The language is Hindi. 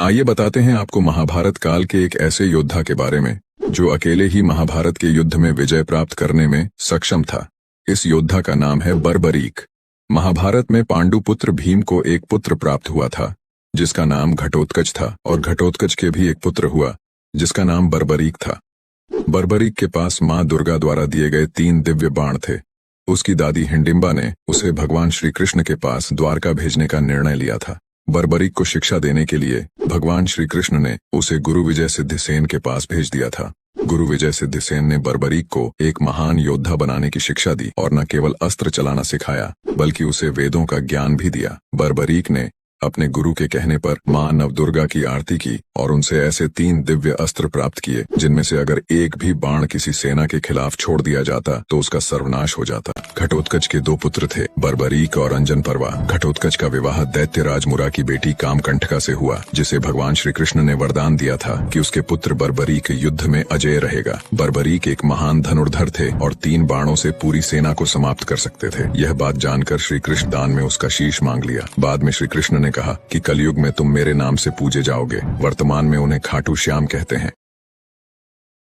आइए बताते हैं आपको महाभारत काल के एक ऐसे योद्धा के बारे में जो अकेले ही महाभारत के युद्ध में विजय प्राप्त करने में सक्षम था। इस योद्धा का नाम है बर्बरीक। महाभारत में पांडु पुत्र भीम को एक पुत्र प्राप्त हुआ था जिसका नाम घटोत्कच था, और घटोत्कच के भी एक पुत्र हुआ जिसका नाम बर्बरीक था। बर्बरीक के पास माँ दुर्गा द्वारा दिए गए 3 दिव्य बाण थे। उसकी दादी हिडिंबा ने उसे भगवान श्री कृष्ण के पास द्वारका भेजने का निर्णय लिया था। बर्बरीक को शिक्षा देने के लिए भगवान श्री कृष्ण ने उसे गुरु विजय सिद्धसेन के पास भेज दिया था। गुरु विजय सिद्धसेन ने बर्बरीक को एक महान योद्धा बनाने की शिक्षा दी और न केवल अस्त्र चलाना सिखाया बल्कि उसे वेदों का ज्ञान भी दिया। बर्बरीक ने अपने गुरु के कहने पर मां नवदुर्गा की आरती की और उनसे ऐसे 3 दिव्य अस्त्र प्राप्त किए जिनमें से अगर एक भी बाण किसी सेना के खिलाफ छोड़ दिया जाता तो उसका सर्वनाश हो जाता। घटोत्कच के 2 पुत्र थे, बर्बरीक और अंजन पर्वा। घटोत्कच का विवाह दैत्य राजमुरा की बेटी कामकंठका से हुआ, जिसे भगवान श्री कृष्ण ने वरदान दिया था कि उसके पुत्र बर्बरीक युद्ध में अजय रहेगा। बर्बरीक एक महान धनुर्धर थे और 3 बाणों से पूरी सेना को समाप्त कर सकते थे। यह बात जानकर श्री कृष्ण दान में उसका शीश मांग लिया। बाद में श्री कृष्ण ने कहा कि कलयुग में तुम मेरे नाम से पूजे जाओगे। वर्तमान में उन्हें खाटू श्याम कहते हैं।